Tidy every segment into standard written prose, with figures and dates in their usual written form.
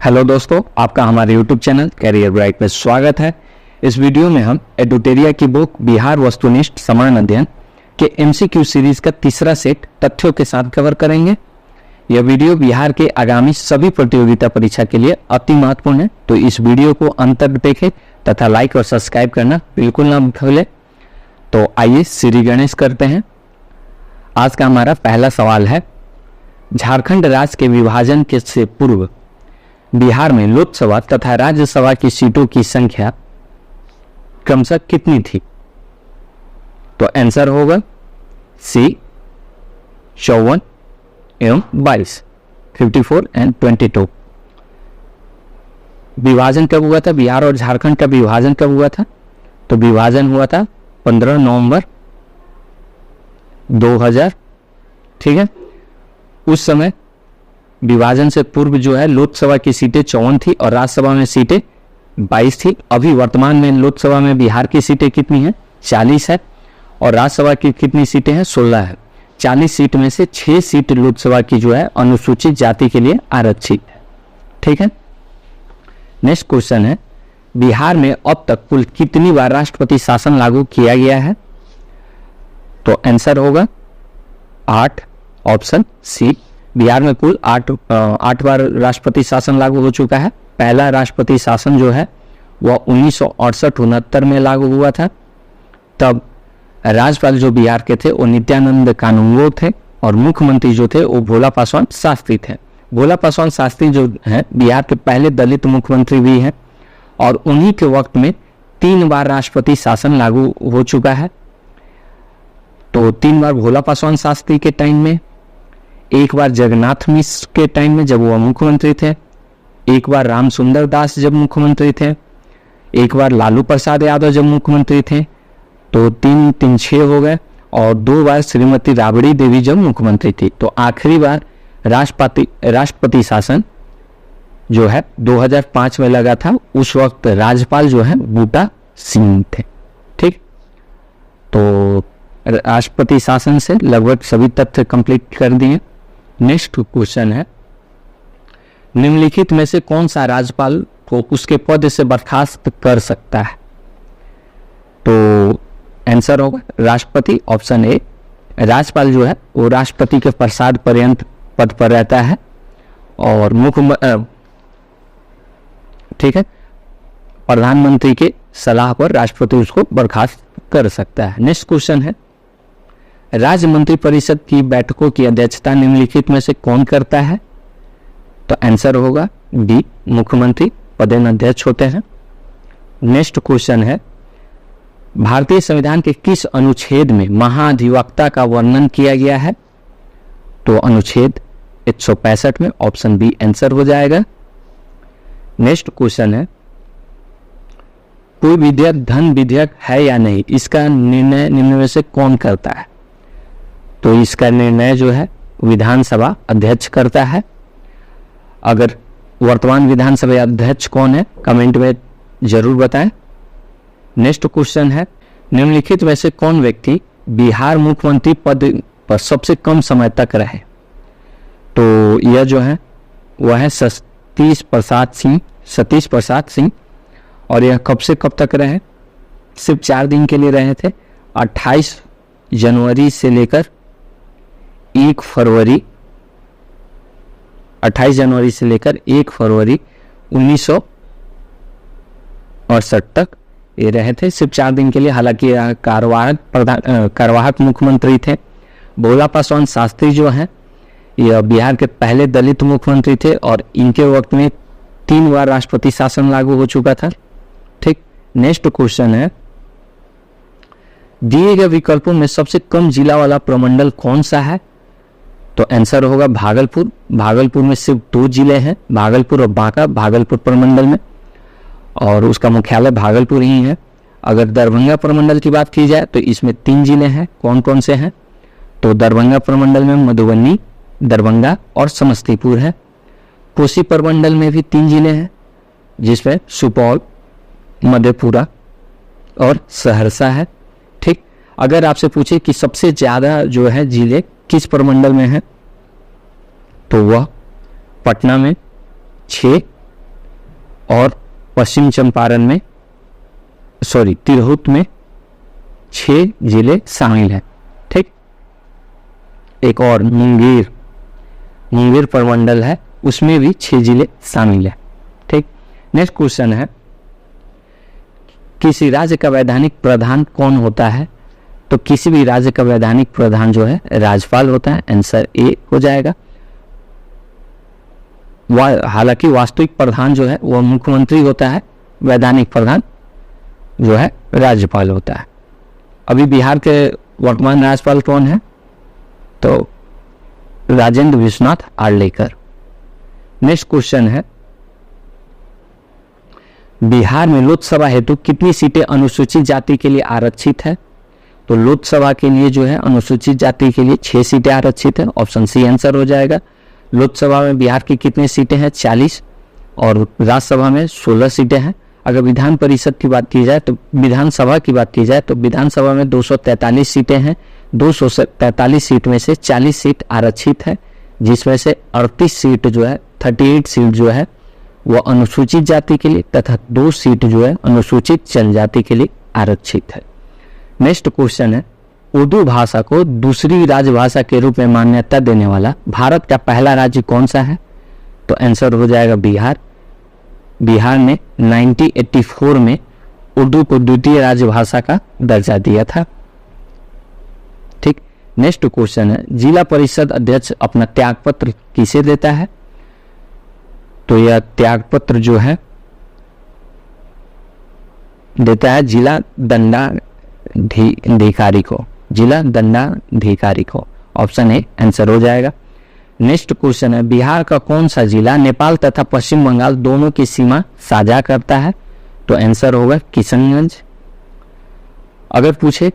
Hello दोस्तों, आपका हमारे YouTube चैनल कैरियर ब्राइट में स्वागत है। इस वीडियो में हम एडुटेरिया की बुक बिहार वस्तुनिष्ठ समरण अध्ययन के MCQ सीरीज का तीसरा सेट तथ्यों के साथ कवर करेंगे। यह वीडियो बिहार के आगामी सभी प्रतियोगिता परीक्षा के लिए अति महत्वपूर्ण है, तो इस वीडियो को अंत तक देखें तथा लाइक और सब्सक्राइब करना बिल्कुल ना भूलें। तो आइए श्री गणेश करते हैं। आज का हमारा पहला सवाल है, झारखंड राज्य के विभाजन के से पूर्व बिहार में लोकसभा तथा राज्यसभा की सीटों की संख्या क्रमशः कितनी थी? तो आंसर होगा सी 54 एवं 22, 54 एंड 22। विभाजन कब हुआ था? बिहार और झारखंड का विभाजन कब हुआ था? तो विभाजन हुआ था 15 नवंबर 2000। ठीक है, उस समय विभाजन से पूर्व जो है लोकसभा की सीटें 54 थी और राज्यसभा में सीटें 22 थी। अभी वर्तमान में लोकसभा में बिहार की सीटें कितनी हैं? 40 है और राज्यसभा की कितनी सीटें हैं? 16 है। 40 सीट में से 6 सीट लोकसभा की जो है अनुसूचित जाति के लिए आरक्षित है। ठीक है, नेक्स्ट क्वेश्चन है, बिहार में अब तक कुल कितनी बार राष्ट्रपति शासन लागू किया गया है? तो आंसर होगा 8, ऑप्शन सी। बिहार में कुल 8 बार राष्ट्रपति शासन लागू हो चुका है। पहला राष्ट्रपति शासन जो है वह 1968-69 में लागू हुआ था। तब राज्यपाल जो बिहार के थे वो नित्यानंद कानूनगो थे और मुख्यमंत्री जो थे वो भोला पासवान शास्त्री थे। भोला पासवान शास्त्री जो है बिहार के पहले दलित मुख्यमंत्री भी हैं और उन्हीं के वक्त में 3 बार राष्ट्रपति शासन लागू हो चुका है। तो 3 बार भोला पासवान शास्त्री के टाइम में, एक बार जगन्नाथ मिश्र के टाइम में जब वह मुख्यमंत्री थे, एक बार राम सुंदर दास जब मुख्यमंत्री थे, एक बार लालू प्रसाद यादव जब मुख्यमंत्री थे। तो 3 6 हो गए और 2 बार श्रीमती राबड़ी देवी जब मुख्यमंत्री थी। तो आखिरी बार राष्ट्रपति शासन जो है 2005 में लगा था। उस वक्त राज्यपाल जो है बूटा सिंह थे। ठीक, तो राष्ट्रपति शासन से लगभग सभी तथ्य कंप्लीट कर दिए। नेक्स्ट क्वेश्चन है, निम्नलिखित में से कौन सा राज्यपाल को उसके पद से बर्खास्त कर सकता है? तो आंसर होगा राष्ट्रपति, ऑप्शन ए। राज्यपाल जो है वो राष्ट्रपति के प्रसाद पर्यंत पद पर रहता है और ठीक है, प्रधानमंत्री के सलाह पर राष्ट्रपति उसको बर्खास्त कर सकता है। नेक्स्ट क्वेश्चन है, राज्य मंत्री परिषद की बैठकों की अध्यक्षता निम्नलिखित में से कौन करता है? तो आंसर होगा डी, मुख्यमंत्री पदेन अध्यक्ष होते हैं। नेक्स्ट क्वेश्चन है, भारतीय संविधान के किस अनुच्छेद में महाधिवक्ता का वर्णन किया गया है? तो अनुच्छेद 165 में, ऑप्शन बी आंसर हो जाएगा। नेक्स्ट क्वेश्चन है, कोई विधेयक धन विधेयक है या नहीं, इसका निर्णय निम्न में से कौन करता है? तो इसका निर्णय जो है विधानसभा अध्यक्ष करता है। अगर वर्तमान विधानसभा अध्यक्ष कौन है कमेंट में जरूर बताएं। नेक्स्ट क्वेश्चन है, निम्नलिखित में से कौन व्यक्ति बिहार मुख्यमंत्री पद पर सबसे कम समय तक रहे? तो यह जो है वह है सतीश प्रसाद सिंह। और यह कब से कब तक रहे? सिर्फ 4 दिन के लिए रहे थे। 28 जनवरी से लेकर 1 फरवरी 1968 तक ये रहे थे, सिर्फ 4 दिन के लिए। हालांकि कार्यवाहक मुख्यमंत्री थे। भोला पासवान शास्त्री जो हैं यह बिहार के पहले दलित मुख्यमंत्री थे और इनके वक्त में 3 बार राष्ट्रपति शासन लागू हो चुका था। ठीक, नेक्स्ट क्वेश्चन है, दिए गए विकल्पों में सबसे कम जिला वाला प्रमंडल कौन सा है? तो आंसर होगा भागलपुर। भागलपुर में सिर्फ 2 जिले हैं, भागलपुर और बांका, भागलपुर प्रमंडल में, और उसका मुख्यालय भागलपुर ही है। अगर दरभंगा प्रमंडल की बात की जाए तो इसमें 3 जिले हैं। कौन कौन से हैं? तो दरभंगा प्रमंडल में मधुबनी, दरभंगा और समस्तीपुर है। कोसी प्रमंडल में भी 3 जिले हैं जिसमें सुपौल, मधेपुरा और सहरसा है। ठीक, अगर आपसे पूछे कि सबसे ज्यादा जो है जिले किस प्रमंडल में है तो वह पटना में 6 और पश्चिम चंपारण में तिरहुत में 6 जिले शामिल हैं। ठीक, एक और मुंगेर प्रमंडल है, उसमें भी 6 जिले शामिल है। ठीक, नेक्स्ट क्वेश्चन है, किसी राज्य का वैधानिक प्रधान कौन होता है? तो किसी भी राज्य का वैधानिक प्रधान जो है राज्यपाल होता है। आंसर ए हो जाएगा। हालांकि वास्तविक प्रधान जो है वह मुख्यमंत्री होता है, वैधानिक प्रधान जो है राज्यपाल होता है। अभी बिहार के वर्तमान राज्यपाल कौन है? तो राजेंद्र विश्वनाथ आर्लेकर। नेक्स्ट क्वेश्चन है, बिहार में लोकसभा हेतु कितनी सीटें अनुसूचित जाति के लिए आरक्षित है? तो लोकसभा के लिए जो है अनुसूचित जाति के लिए 6 सीटें आरक्षित है। ऑप्शन सी आंसर हो जाएगा। लोकसभा में बिहार की कितनी सीटें हैं? 40, और राज्यसभा में 16 सीटें हैं। अगर विधान परिषद की बात की जाए तो विधानसभा की बात की जाए तो विधानसभा में 243 सीटें हैं। 243 सीट में से 40 सीट आरक्षित है, जिसमें से 38 सीट जो है 38 सीट जो है वह अनुसूचित जाति के लिए तथा 2 सीट जो है अनुसूचित जनजाति के लिए आरक्षित है। नेक्स्ट क्वेश्चन है, उर्दू भाषा को दूसरी राजभाषा के रूप में मान्यता देने वाला भारत का पहला राज्य कौन सा है? तो आंसर हो जाएगा बिहार। बिहार ने 1984 में उर्दू को द्वितीय राजभाषा का दर्जा दिया था। ठीक, नेक्स्ट क्वेश्चन है, जिला परिषद अध्यक्ष अपना त्यागपत्र किसे देता है? तो यह त्यागपत्र जो है देता है जिला दंडाधिकारी को, जिला दंडाधिकारी को। ऑप्शन ए आंसर हो जाएगा। नेक्स्ट क्वेश्चन है, बिहार का कौन सा जिला नेपाल तथा पश्चिम बंगाल दोनों की सीमा साझा करता है? तो आंसर होगा किशनगंज। अगर पूछे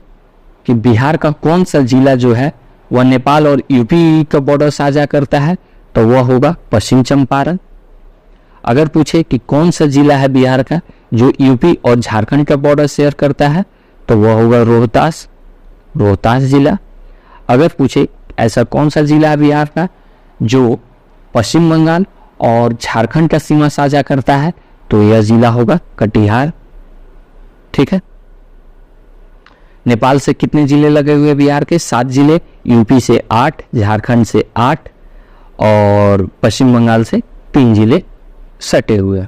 कि बिहार का कौन सा जिला जो है वह नेपाल और यूपी का बॉर्डर साझा करता है, तो वह होगा पश्चिम चंपारण। अगर पूछे कि कौन सा जिला है बिहार का जो यूपी और झारखंड का बॉर्डर शेयर करता है, तो वह होगा रोहतास जिला। अगर पूछे ऐसा कौन सा जिला है बिहार का जो पश्चिम बंगाल और झारखंड का सीमा साझा करता है, तो यह जिला होगा कटिहार। ठीक है, नेपाल से कितने जिले लगे हुए बिहार के? 7 जिले, यूपी से 8, झारखंड से 8 और पश्चिम बंगाल से 3 जिले सटे हुए।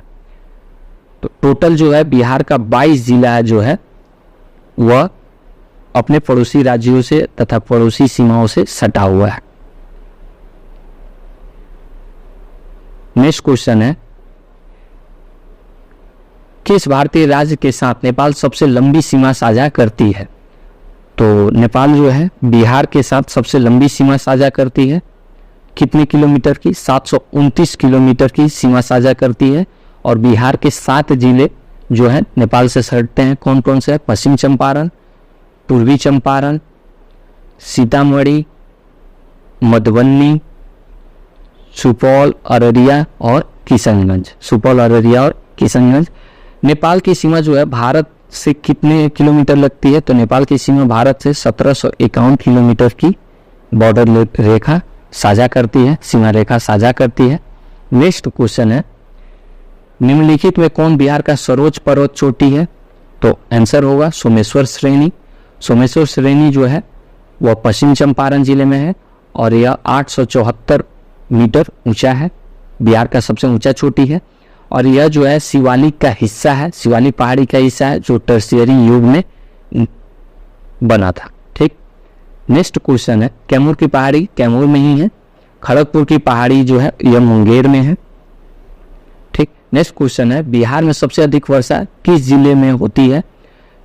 तो टोटल जो है बिहार का 22 जिला जो है वह अपने पड़ोसी राज्यों से तथा पड़ोसी सीमाओं से सटा हुआ है। नेक्स्ट क्वेश्चन है, किस भारतीय राज्य के साथ नेपाल सबसे लंबी सीमा साझा करती है? तो नेपाल जो है बिहार के साथ सबसे लंबी सीमा साझा करती है। कितने किलोमीटर की? 729 किलोमीटर की सीमा साझा करती है। और बिहार के 7 जिले जो है नेपाल से सटते हैं। कौन कौन से? पश्चिम चंपारण, पूर्वी चंपारण, सीतामढ़ी, मधुबनी, सुपौल, अररिया और किशनगंज। सुपौल, अररिया और किशनगंज। नेपाल की सीमा जो है भारत से कितने किलोमीटर लगती है? तो नेपाल की सीमा भारत से 1751 किलोमीटर की बॉर्डर रेखा साझा करती है, सीमा रेखा साझा करती है। नेक्स्ट क्वेश्चन है, निम्नलिखित में कौन बिहार का सर्वोच्च पर्वत चोटी है? तो आंसर होगा सोमेश्वर श्रेणी। सोमेश्वर श्रेणी जो है वह पश्चिम चंपारण जिले में है और यह 874 मीटर ऊंचा है, बिहार का सबसे ऊंचा चोटी है। और यह जो है शिवालिक का हिस्सा है, शिवालिक पहाड़ी का हिस्सा है जो टर्शियरी युग में बना था। ठीक, नेक्स्ट क्वेश्चन है, कैमूर की पहाड़ी कैमूर में ही है, खड़गपुर की पहाड़ी जो है यह मुंगेर में है। ठीक, नेक्स्ट क्वेश्चन है, बिहार में सबसे अधिक वर्षा किस जिले में होती है?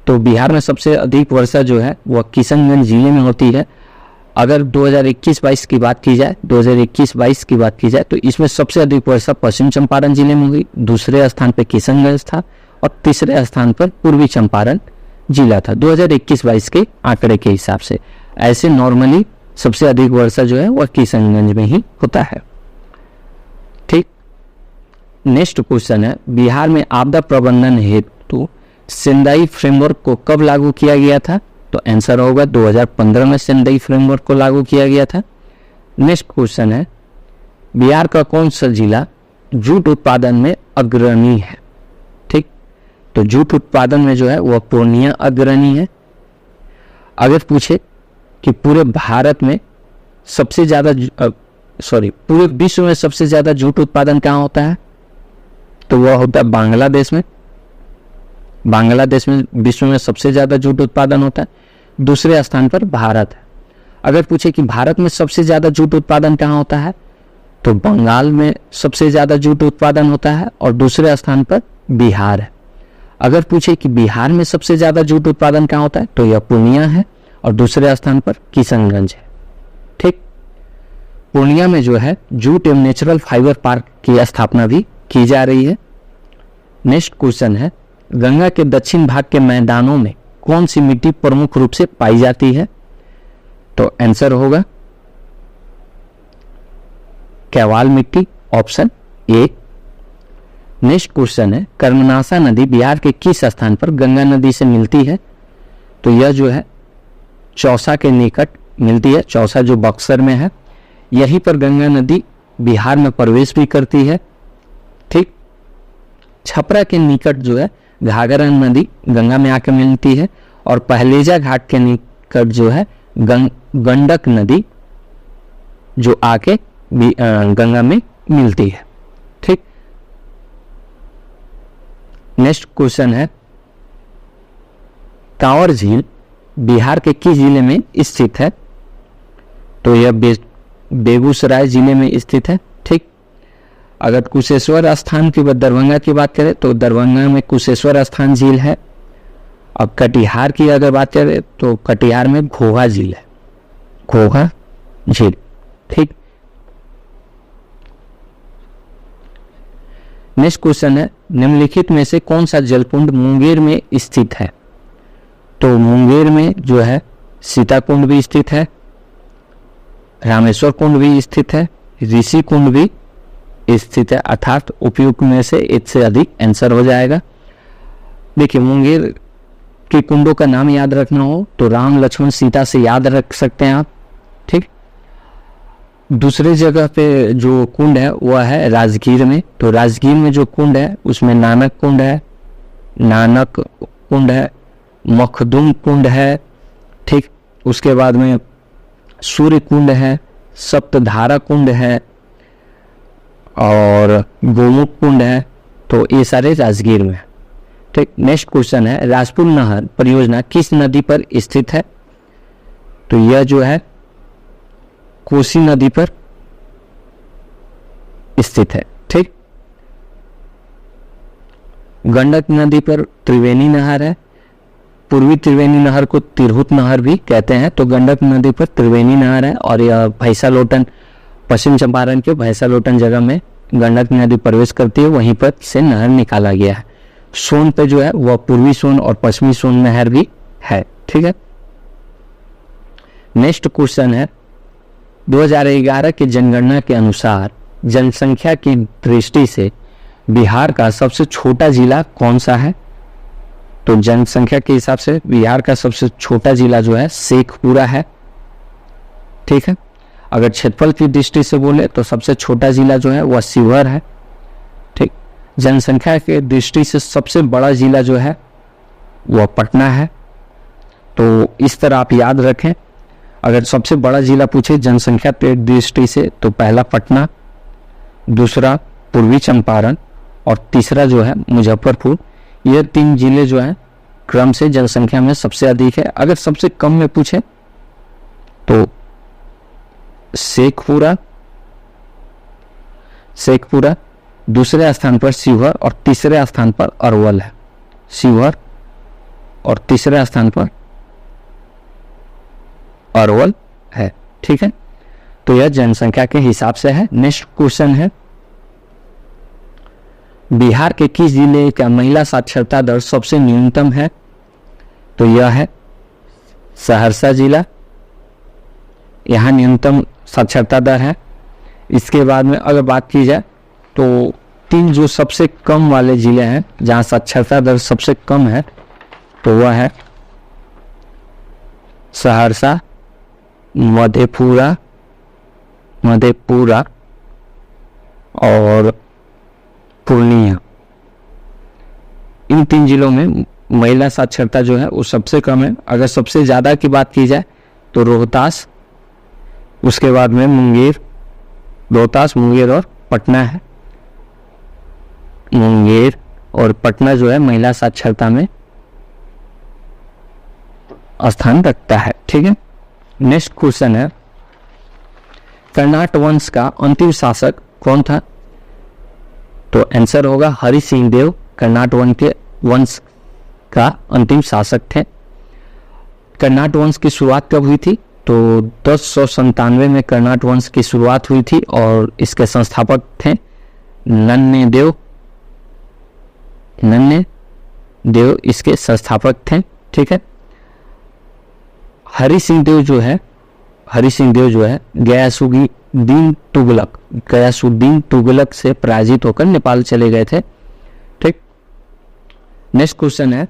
तो बिहार में सबसे अधिक वर्षा जो है वह किशनगंज जिले में होती है। अगर 2021-22 की बात की जाए, 2021-22 की बात की जाए तो इसमें सबसे अधिक वर्षा पश्चिम चंपारण जिले में हुई, दूसरे स्थान पर किशनगंज था और तीसरे स्थान पर पूर्वी चंपारण जिला था 2021-22 के आंकड़े के हिसाब से। ऐसे नॉर्मली सबसे अधिक वर्षा जो है वह किशनगंज में ही होता है। ठीक, नेक्स्ट क्वेश्चन है, बिहार में आपदा प्रबंधन हेतु सेंदाई फ्रेमवर्क को कब लागू किया गया था? तो आंसर होगा 2015 में सेंदाई फ्रेमवर्क को लागू किया गया था। नेक्स्ट क्वेश्चन है, बिहार का कौन सा जिला जूट उत्पादन में अग्रणी है? तो जूट उत्पादन में जो है वह पूर्णिया अग्रणी है। अगर पूछे कि पूरे भारत में सबसे ज्यादा पूरे विश्व में सबसे ज्यादा जूट उत्पादन कहाँ होता है, तो वह होता है बांग्लादेश में। बांग्लादेश में विश्व में सबसे ज्यादा जूट उत्पादन होता है, दूसरे स्थान पर भारत है। अगर पूछे कि भारत में सबसे ज्यादा जूट उत्पादन कहाँ होता है, तो बंगाल में सबसे ज्यादा जूट उत्पादन होता है और दूसरे स्थान पर बिहार है। अगर पूछे कि बिहार में सबसे ज्यादा जूट उत्पादन कहाँ होता है, तो यह पूर्णिया है और दूसरे स्थान पर किशनगंज है। ठीक, पूर्णिया में जो है जूट एवं नेचुरल फाइबर पार्क की स्थापना भी की जा रही है। नेक्स्ट क्वेश्चन है, गंगा के दक्षिण भाग के मैदानों में कौन सी मिट्टी प्रमुख रूप से पाई जाती है, तो आंसर होगा कैवाल मिट्टी, ऑप्शन ए। नेक्स्ट क्वेश्चन है, कर्मनाशा नदी बिहार के किस स्थान पर गंगा नदी से मिलती है, तो यह जो है चौसा के निकट मिलती है। चौसा जो बक्सर में है, यहीं पर गंगा नदी बिहार में प्रवेश भी करती है। ठीक, छपरा के निकट जो है घाघरा नदी गंगा में आकर मिलती है और पहलेजा घाट के निकट जो है गंडक नदी जो आके गंगा में मिलती है। ठीक, नेक्स्ट क्वेश्चन है, कांवर झील बिहार के किस जिले में स्थित है, तो यह बेगूसराय जिले में स्थित है। ठीक, अगर कुशेश्वर स्थान की दरभंगा की बात करें तो दरभंगा में कुशेश्वर स्थान झील है। अब कटिहार की अगर बात करें तो कटिहार में घोघा झील है, घोघा झील। ठीक, नेक्स्ट क्वेश्चन है, निम्नलिखित में से कौन सा जलकुंड मुंगेर में स्थित है, तो मुंगेर में जो है सीता कुंड भी स्थित है, रामेश्वर कुंड भी स्थित है, ऋषि कुंड भी स्थित है, अर्थात उपयुक्त में से एक से अधिक आंसर हो जाएगा। देखिए, मुंगेर के कुंडों का नाम याद रखना हो तो राम लक्ष्मण सीता से याद रख सकते हैं आप। ठीक, दूसरे जगह पे जो कुंड है वह है राजगीर में, तो राजगीर में जो कुंड है उसमें नानक कुंड है, नानक कुंड है, मखदूम कुंड है। ठीक, उसके बाद में सूर्य कुंड है, सप्तधारा कुंड है और गोमुख कुंड है, तो ये सारे राजगीर में है। ठीक, नेक्स्ट क्वेश्चन है, राजपुर नहर परियोजना किस नदी पर स्थित है, तो यह जो है कोसी नदी पर स्थित है। ठीक, गंडक नदी पर त्रिवेणी नहर है, पूर्वी त्रिवेणी नहर को तिरहुत नहर भी कहते हैं, तो गंडक नदी पर त्रिवेणी नहर है और यह भैंसालोटन, पश्चिम चंपारण के भैंसालोटन जगह में गंडक नदी प्रवेश करती है, वहीं पर से नहर निकाला गया है। सोन पे जो है वह पूर्वी सोन और पश्चिमी सोन नहर भी है। ठीक है, नेक्स्ट क्वेश्चन है, 2011 की जनगणना के अनुसार जनसंख्या की दृष्टि से बिहार का सबसे छोटा जिला कौन सा है, तो जनसंख्या के हिसाब से बिहार का सबसे छोटा जिला जो है शेखपुरा है। ठीक है, अगर क्षेत्रफल की दृष्टि से बोले तो सबसे छोटा जिला जो है वह शिवहर है। ठीक, जनसंख्या के दृष्टि से सबसे बड़ा जिला जो है वह पटना है। तो इस तरह आप याद रखें, अगर सबसे बड़ा जिला पूछे जनसंख्या के दृष्टि से तो पहला पटना, दूसरा पूर्वी चंपारण और तीसरा जो है मुजफ्फरपुर। ये तीन जिले जो हैं क्रम से जनसंख्या में सबसे अधिक है। अगर सबसे कम में पूछे तो शेखपुरा, दूसरे स्थान पर शिवहर और तीसरे स्थान पर अरवल है। शिवहर और तीसरे स्थान पर अरवल है। ठीक है, तो यह जनसंख्या के हिसाब से है। नेक्स्ट क्वेश्चन है, बिहार के किस जिले का महिला साक्षरता दर सबसे न्यूनतम है, तो यह है सहरसा जिला, यहाँ न्यूनतम साक्षरता दर है। इसके बाद में अगर बात की जाए तो तीन जो सबसे कम वाले जिले हैं जहाँ साक्षरता दर सबसे कम है, तो वह है सहरसा, मधेपुरा और पूर्णिया। इन इन 3 जिलों में महिला साक्षरता जो है वो सबसे कम है। अगर सबसे ज़्यादा की बात की जाए तो रोहतास, उसके बाद में मुंगेर, रोहतास, मुंगेर और पटना है। मुंगेर और पटना जो है महिला साक्षरता में स्थान रखता है। ठीक है, नेक्स्ट क्वेश्चन है, कर्नाट वंश का अंतिम शासक कौन था? तो आंसर होगा हरि सिंह देव कर्नाट वंश का अंतिम शासक थे। कर्नाट वंश की शुरुआत कब हुई थी? तो 1097 में कर्नाट वंश की शुरुआत हुई थी और इसके संस्थापक थे नन्ने देव इसके संस्थापक थे। ठीक है, हरि सिंह देव जो है गयासुद्दीन तुगलक से पराजित होकर नेपाल चले गए थे। ठीक, नेक्स्ट क्वेश्चन है,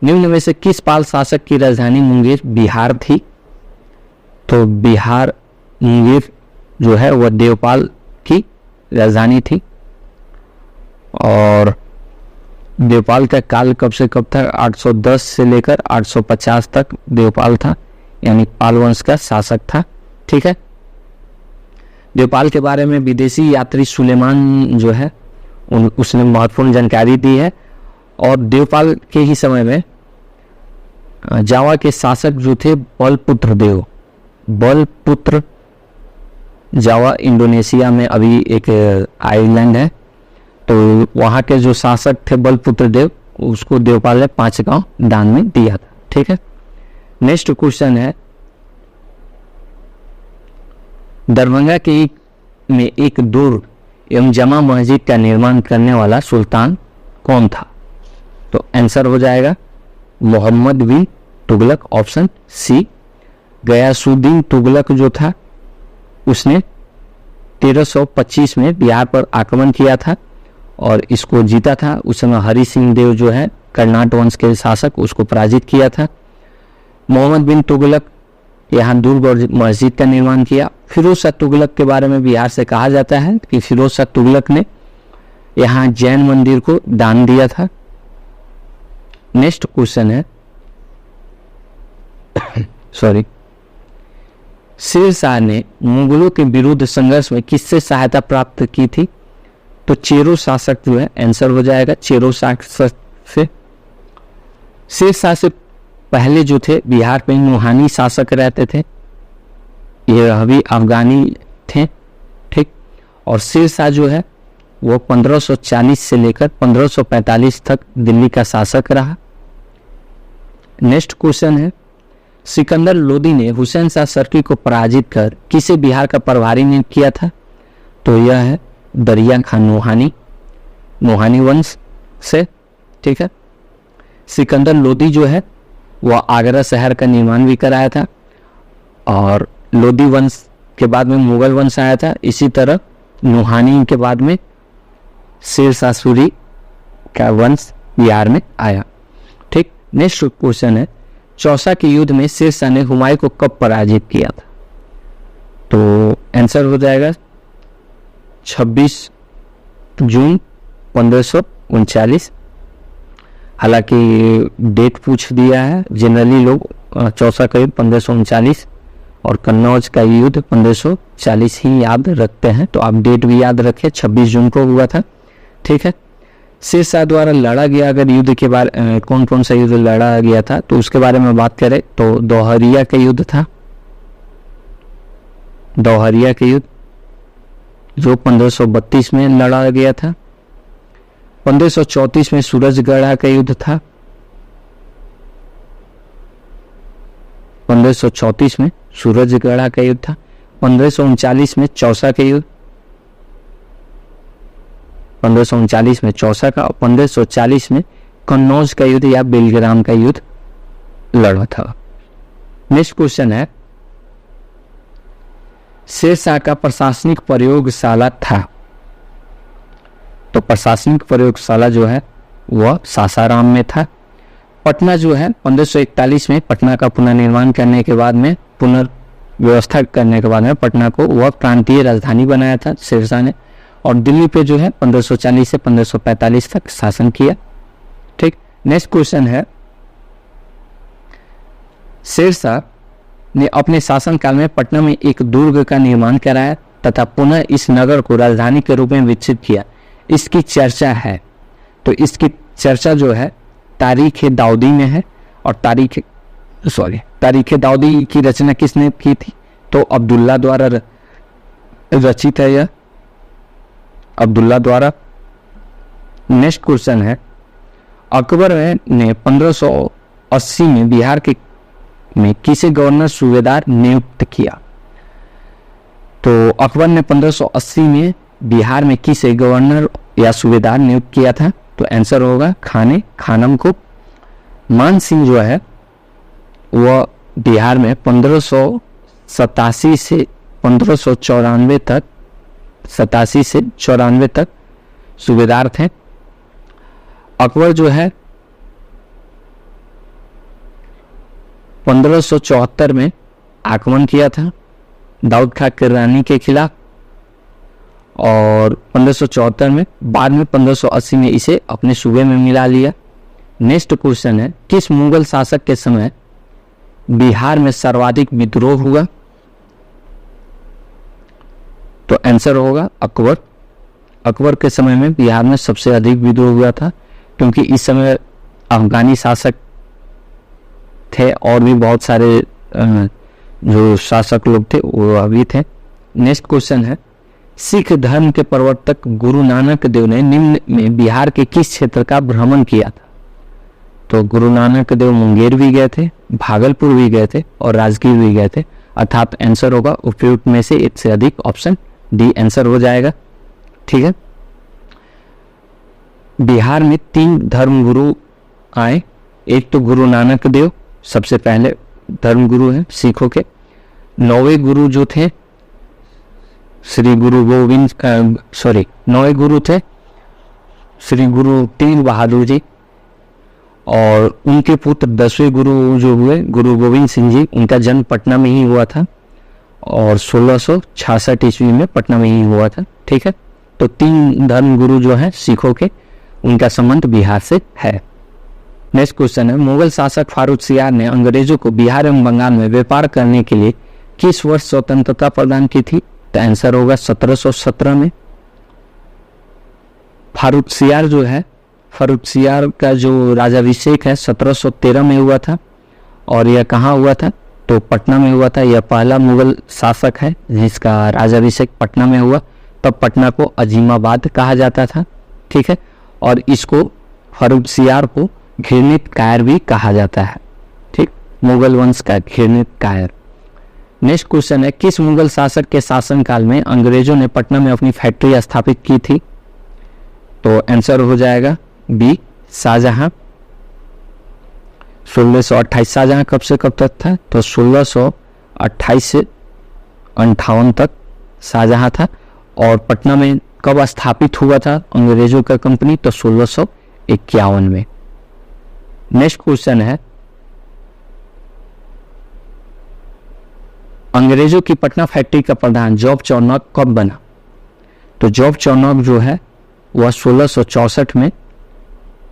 निम्न में से किस पाल शासक की राजधानी मुंगेर बिहार थी? तो बिहार मुंगेर जो है वह देवपाल की राजधानी थी। और देवपाल का काल कब से कब था? 810 से लेकर 850 तक देवपाल था, यानी पाल वंश का शासक था। ठीक है, देवपाल के बारे में विदेशी यात्री सुलेमान जो है उसने महत्वपूर्ण जानकारी दी है। और देवपाल के ही समय में जावा के शासक जो थे बलपुत्र जावा इंडोनेशिया में अभी एक आइलैंड है, तो वहाँ के जो शासक थे बलपुत्र देव, उसको देवपाल ने 5 गांव दान में दिया था। ठीक है, नेक्स्ट क्वेश्चन है, दरभंगा में एक दुर्ग एवं जमा मस्जिद का निर्माण करने वाला सुल्तान कौन था? तो आंसर हो जाएगा मोहम्मद बिन तुगलक, ऑप्शन सी। गयासुद्दीन तुगलक जो था उसने 1325 में बिहार पर आक्रमण किया था और इसको जीता था। उस समय हरि सिंह देव जो है कर्नाट वंश के शासक, उसको पराजित किया था। मोहम्मद बिन तुगलक यहाँ दुर्ग और मस्जिद का निर्माण किया। फिरोज शाह तुगलक के बारे में बिहार से कहा जाता है कि फिरोज शाह तुगलक ने यहाँ जैन मंदिर को दान दिया था। नेक्स्ट क्वेश्चन है शेर शाह ने मुगलों के विरुद्ध संघर्ष में किससे सहायता प्राप्त की थी? तो चेरो शासक जो है, आंसर हो जाएगा चेरो शासक से। शेर शाह से पहले जो थे बिहार में नुहानी शासक रहते थे, ये अभी अफगानी थे। ठीक, और शेर शाह जो है वो 1540 से लेकर 1545 तक दिल्ली का शासक रहा। नेक्स्ट क्वेश्चन है, सिकंदर लोदी ने हुसैन शाह सर्की को पराजित कर किसे बिहार का प्रभारी नियुक्त किया था? तो यह है दरिया खान नोहानी वंश से। ठीक है, सिकंदर लोदी जो है वह आगरा शहर का निर्माण भी कराया था और लोदी वंश के बाद में मुगल वंश आया था। इसी तरह नोहानी के बाद में शेर शाह सूरी का वंश बिहार में आया। ठीक, नेक्स्ट क्वेश्चन है, चौसा के युद्ध में शेर शाह ने हुमायूं को कब पराजित किया था? तो आंसर हो जाएगा 26 जून 1539। हालांकि डेट पूछ दिया है, जनरली लोग चौसा का युद्ध 1539 और कन्नौज का युद्ध 1540 ही याद रखते हैं, तो आप डेट भी याद रखें, 26 जून को हुआ था। ठीक है, शेर शाह द्वारा लड़ा गया अगर युद्ध के बारे कौन कौन सा युद्ध लड़ा गया था तो उसके बारे में बात करें तो दोहरिया का युद्ध था। दोहरिया के युद्ध जो 1532 में लड़ा गया था। 1534 में सूरजगढ़ा का युद्ध था। 1534 में सूरजगढ़ा का युद्ध था। 1539 में चौसा का युद्ध, 1539 में चौसा का, और 1540 में कन्नौज का युद्ध या बेलग्राम का युद्ध लड़ा था। नेक्स्ट क्वेश्चन है, शेर शाह का प्रशासनिक प्रयोगशाला था। तो प्रशासनिक प्रयोगशाला जो है वह सासाराम में था। पटना जो है 1541 में पटना का पुनर्निर्माण करने के बाद में पुनर्व्यवस्था करने के बाद में पटना को वह प्रांतीय राजधानी बनाया था शेर शाह ने। और दिल्ली पे जो है 1540 से 1545 तक शासन किया। नेक्स्ट क्वेश्चन है, शेरशाह ने अपने शासनकाल में पटना में एक दुर्ग का निर्माण कराया तथा पुनः इस नगर को राजधानी के रूप में विकसित किया। इसकी चर्चा है, तो इसकी चर्चा जो है तारीख दाऊदी में है। और तारीख दाऊदी की रचना किसने की थी? तो अब्दुल्ला द्वारा रचित है यह, अब्दुल्ला द्वारा। नेक्स्ट क्वेश्चन है, अकबर ने 1580 में बिहार के में किसे गवर्नर सूबेदार नियुक्त किया? तो अकबर ने 1580 में बिहार में किसे गवर्नर या सूबेदार नियुक्त किया था? तो आंसर होगा खानम को। मान सिंह जो है वह बिहार में 1587 से 1594 तक 87 से 94 तक सूबेदार थे। अकबर जो है 1574 में आक्रमण किया था दाऊद खां किरानी के खिलाफ, और 1574 में, बाद में 1580 में इसे अपने सूबे में मिला लिया। नेक्स्ट क्वेश्चन है, किस मुगल शासक के समय बिहार में सर्वाधिक विद्रोह हुआ? तो आंसर होगा अकबर। अकबर के समय में बिहार में सबसे अधिक विद्रोह हुआ था, क्योंकि इस समय अफगानी शासक थे और भी बहुत सारे जो शासक लोग थे वो अभी थे। नेक्स्ट क्वेश्चन है, सिख धर्म के प्रवर्तक गुरु नानक देव ने निम्न में बिहार के किस क्षेत्र का भ्रमण किया था? तो गुरु नानक देव मुंगेर भी गए थे, भागलपुर भी गए थे और राजगीर भी गए थे, अर्थात आंसर होगा उपयुक्त में से एक से अधिक, ऑप्शन डी आंसर हो जाएगा। ठीक है, बिहार में 3 धर्मगुरु आए। एक तो गुरु नानक देव सबसे पहले धर्मगुरु हैं सिखों के। 9वें गुरु जो थे श्री गुरु गोविंद, 9वें गुरु थे श्री गुरु तेग बहादुर जी, और उनके पुत्र 10वें गुरु जो हुए गुरु गोविंद सिंह जी, उनका जन्म पटना में ही हुआ था और 1666 ईस्वी में पटना में ही हुआ था। ठीक है, तो 3 धर्म गुरु जो हैं सिखों के, उनका संबंध बिहार से है। नेक्स्ट क्वेश्चन है, मुगल शासक फारुखसियार ने अंग्रेजों को बिहार एवं बंगाल में व्यापार करने के लिए किस वर्ष स्वतंत्रता प्रदान की थी? तो आंसर होगा 1717 में। फारुखसियार जो है, फारुखसियार का जो राजाभिषेक है 1713 में हुआ था, और यह कहाँ हुआ था? तो पटना में हुआ था। यह पहला मुगल शासक है जिसका राजाभिषेक पटना में हुआ। तब पटना को अजीमाबाद कहा जाता था। ठीक है, और इसको फारुखसियार को घृणित कायर भी कहा जाता है। ठीक, मुगल वंश का घृणित कायर। नेक्स्ट क्वेश्चन है, किस मुगल शासक के शासनकाल में अंग्रेजों ने पटना में अपनी फैक्ट्री स्थापित की थी? तो आंसर हो जाएगा बी, शाहजहां। 1628। शाहजहां कब से कब तक था? तो 1628 से 58 तक शाहजहां था। और पटना में कब स्थापित हुआ था अंग्रेजों का कंपनी? तो 1651 में। नेक्स्ट क्वेश्चन है, अंग्रेजों की पटना फैक्ट्री का प्रधान जॉब चौनक कब बना? तो जॉब चौनक जो है वह 1664 में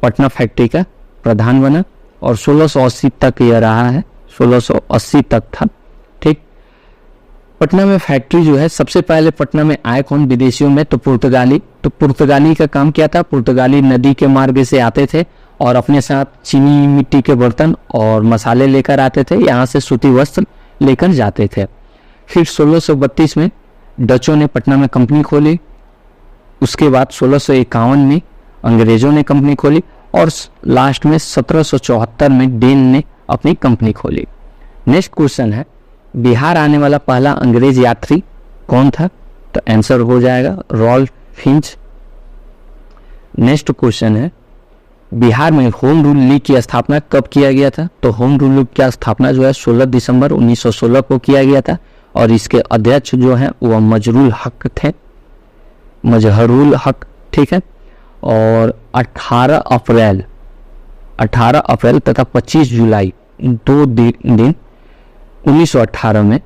पटना फैक्ट्री का प्रधान बना और 1680 तक यह रहा है, 1680 तक था। ठीक, पटना में फैक्ट्री जो है, सबसे पहले पटना में आए कौन विदेशियों में? तो पुर्तगाली। तो पुर्तगाली का काम क्या था? पुर्तगाली नदी के मार्ग से आते थे और अपने साथ चीनी मिट्टी के बर्तन और मसाले लेकर आते थे, यहाँ से सूती वस्त्र लेकर जाते थे। फिर 1632 में डचों ने पटना में कंपनी खोली। उसके बाद 1651 में अंग्रेजों ने कंपनी खोली और लास्ट में 1774 में डेन ने अपनी कंपनी खोली। नेक्स्ट क्वेश्चन है, बिहार आने वाला पहला अंग्रेज यात्री कौन था? तो आंसर हो जाएगा रॉल्फ फिंच। नेक्स्ट क्वेश्चन है, बिहार में होम रूल लीग की स्थापना कब किया गया था? तो होम रूल लीग की स्थापना जो है 16 दिसंबर 1916 को किया गया था और इसके अध्यक्ष जो हैं वह मजहरूल हक थे, मजहरूल हक। ठीक है, और 18 अप्रैल तथा 25 जुलाई 2 दिन 1918 में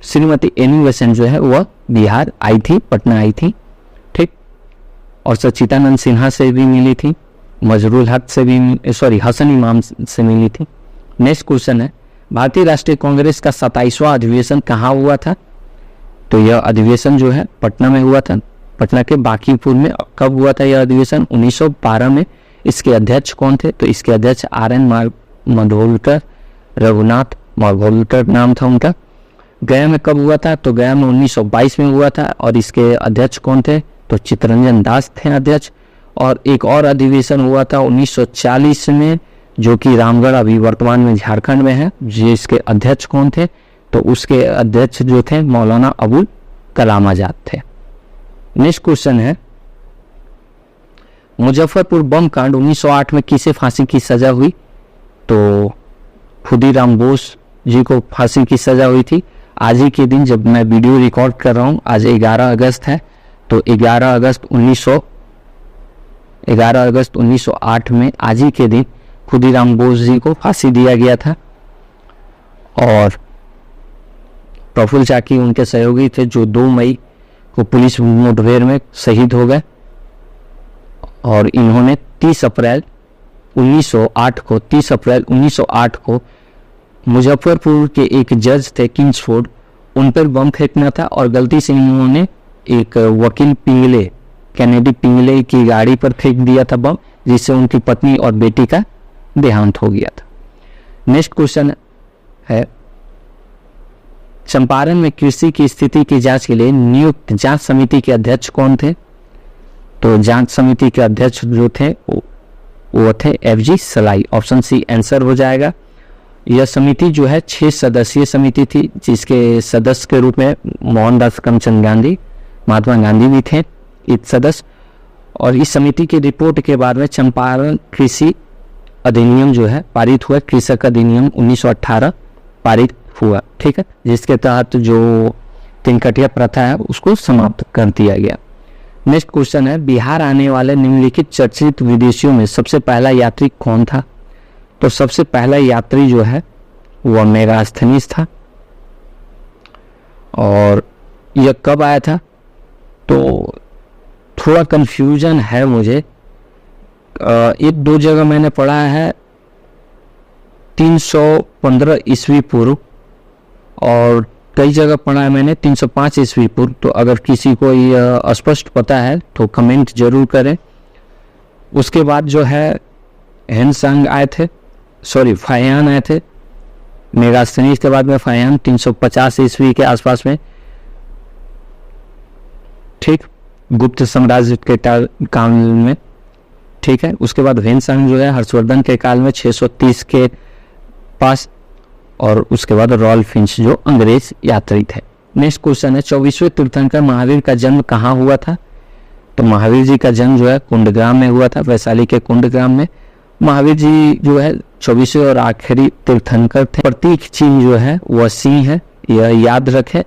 श्रीमती एनी बेसेंट जो है वह बिहार आई थी, पटना आई थी। ठीक, और सच्चिदानंद सिन्हा से भी मिली थी। मजरूल हक से भी हसन इमाम से मिली थी। नेक्स्ट क्वेश्चन है, भारतीय राष्ट्रीय कांग्रेस का 27वां अधिवेशन कहाँ हुआ था? तो यह अधिवेशन जो है पटना में हुआ था, पटना के बांकीपुर में। कब हुआ था यह अधिवेशन? 1912 में। इसके अध्यक्ष कौन थे? तो इसके अध्यक्ष RN माडगोलकर, रघुनाथ माडगोलकर नाम था उनका। गया में कब हुआ था? तो गया में 1922 में हुआ था। और इसके अध्यक्ष कौन थे? तो चित्तरंजन दास थे अध्यक्ष। और एक और अधिवेशन हुआ था 1940 में, जो कि रामगढ़ अभी वर्तमान में झारखंड में है। जिसके अध्यक्ष कौन थे? तो उसके अध्यक्ष जो थे मौलाना अबुल कलाम आजाद थे। नेक्स्ट क्वेश्चन है, मुजफ्फरपुर बम कांड 1908 में किसे फांसी की सजा हुई? तो खुदीराम बोस जी को फांसी की सजा हुई थी। आज ही के दिन जब मैं वीडियो रिकॉर्ड कर रहा हूँ, आज 11 अगस्त है, तो 11 अगस्त 1908 में आज ही के दिन खुदीराम बोस जी को फांसी दिया गया था। और प्रफुल्ल चाकी उनके सहयोगी थे, जो 2 मई को पुलिस मुठभेड़ में शहीद हो गए। और इन्होंने 30 अप्रैल 1908 को मुजफ्फरपुर के एक जज थे किंग्सफोर्ड, उन पर बम फेंकना था और गलती से इन्होंने एक वकील पिंगले, कैनेडी पिंगले की गाड़ी पर फेंक दिया था बम, जिससे उनकी पत्नी और बेटी का देहांत हो गया था। नेक्स्ट क्वेश्चन है, चंपारण में कृषि की स्थिति की जांच के लिए नियुक्त जांच समिति के अध्यक्ष कौन थे? तो जांच समिति के अध्यक्ष जो थे वो थे FG सलाई। ऑप्शन सी आंसर हो जाएगा। यह समिति जो है 6 सदस्यीय समिति थी, जिसके सदस्य के रूप में मोहनदास करमचंद गांधी, महात्मा गांधी भी थे इस सदस्य। और इस समिति की रिपोर्ट के बाद में चंपारण कृषि अधिनियम जो है पारित हुआ। कृषक अधिनियम 1918 पारित हुआ, ठीक है, जिसके तहत जो तिनकटिया प्रथा है उसको समाप्त कर दिया गया। नेक्स्ट क्वेश्चन है, बिहार आने वाले निम्नलिखित चर्चित विदेशियों में सबसे पहला यात्री कौन था? तो सबसे पहला यात्री जो है वह मेगास्थनीज था। और यह कब आया था? तो थोड़ा कंफ्यूजन है मुझे, 1-2 जगह मैंने पढ़ा है 315 ईस्वी पूर्व, और कई जगह पढ़ा है मैंने 305 ईस्वी पूर्व। तो अगर किसी को यह अस्पष्ट पता है तो कमेंट जरूर करें। उसके बाद जो है हेनसांग आए थे, फाहियान आए थे। मेगास्थनीज के बाद में फाहियान 350 ईस्वी के आसपास में, ठीक, गुप्त साम्राज्य के काल में, ठीक है। उसके बाद हेनसांग जो है हर्षवर्धन के काल में 630 के पास, और उसके बाद रॉयल फिंच जो अंग्रेज यात्री थे। नेक्स्ट क्वेश्चन है, 24वें तीर्थंकर महावीर का जन्म कहाँ हुआ था? तो महावीर जी का जन्म जो है कुंडग्राम में हुआ था, वैशाली के कुंडग्राम में। महावीर जी जो है 24वें और आखिरी तीर्थंकर थे। प्रतीक चिन्ह जो है वह सिंह है, यह याद रखें।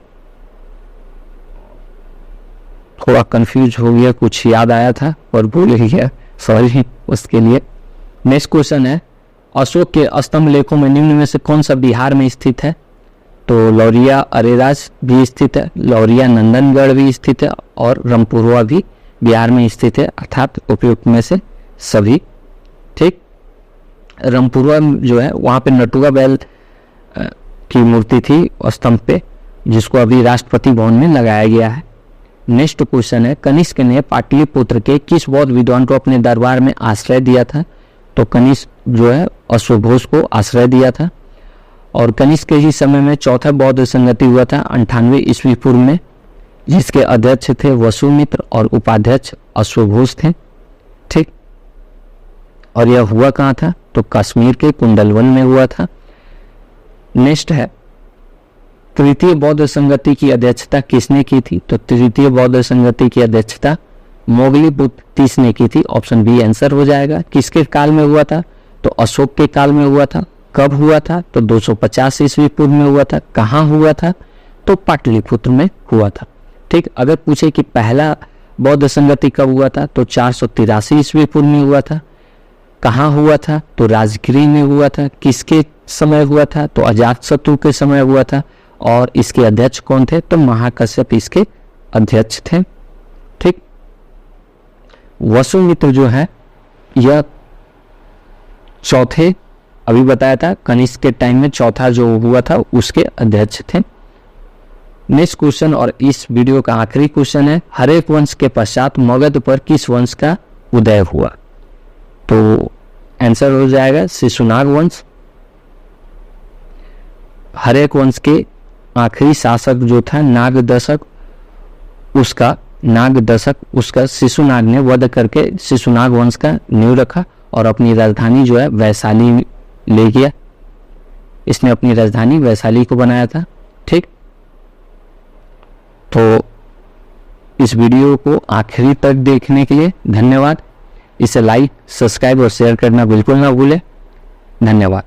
थोड़ा कंफ्यूज हो गया, कुछ याद आया था और भूल गया, सॉरी उसके लिए। नेक्स्ट क्वेश्चन है, अशोक के स्तंभ लेखों में निम्न में से कौन सा बिहार में स्थित है? तो लौरिया अरेराज भी स्थित है, लौरिया नंदनगढ़ भी स्थित है, और रामपुरवा भी बिहार में स्थित है, अर्थात उपयुक्त में से सभी, ठीक। रामपुरवा जो है वहाँ पे नटुआ बैल की मूर्ति थी स्तंभ पे, जिसको अभी राष्ट्रपति भवन में लगाया गया है। नेक्स्ट क्वेश्चन है, कनिष्क ने पाटलिपुत्र के किस बौद्ध विद्वान को अपने दरबार में आश्रय दिया था? तो कनिष्क जो है अश्वघोष को आश्रय दिया था। और कनिष्क के ही समय में चौथा बौद्ध संगति हुआ था 98 ईस्वी पूर्व में, जिसके अध्यक्ष थे वसुमित्र और उपाध्यक्ष अश्वघोष थे, ठीक। और यह हुआ कहाँ था? तो कश्मीर के कुंडलवन में हुआ था। नेक्स्ट है, तृतीय बौद्ध संगति की अध्यक्षता किसने की थी? तो तृतीय बौद्ध संगति की अध्यक्षता मोगलीपुत्र तीस ने की थी। ऑप्शन बी आंसर हो जाएगा। किसके काल में हुआ था? तो अशोक के काल में हुआ था। कब हुआ था? तो 250 ईस्वी पूर्व में हुआ था। कहाँ हुआ था? तो पाटलिपुत्र में हुआ था, ठीक। अगर पूछे कि पहला बौद्ध संगति कब हुआ था? तो 483 ईस्वी पूर्व में हुआ था। कहाँ हुआ था? तो राजगिरी में हुआ था। किसके समय हुआ था? तो अजातशत्रु के समय हुआ था। और इसके अध्यक्ष कौन थे? तो महाकश्यप इसके अध्यक्ष थे, ठीक। वसुमित्र जो है यह चौथे, अभी बताया था कनिष्क के टाइम में चौथा जो हुआ था उसके अध्यक्ष थे। नेक्स्ट क्वेश्चन और इस वीडियो का आखिरी क्वेश्चन है, हर्यक वंश के पश्चात मगध पर किस वंश का उदय हुआ? तो आंसर हो जाएगा शिशुनाग वंश। हर्यक वंश के आखिरी शासक जो था नागदशक, उसका शिशुनाग ने वध करके शिशुनाग वंश का नींव रखा और अपनी राजधानी जो है वैशाली ले गया। इसने अपनी राजधानी वैशाली को बनाया था। ठीक, तो इस वीडियो को आखिरी तक देखने के लिए धन्यवाद। इसे लाइक, सब्सक्राइब और शेयर करना बिल्कुल ना भूलें। धन्यवाद।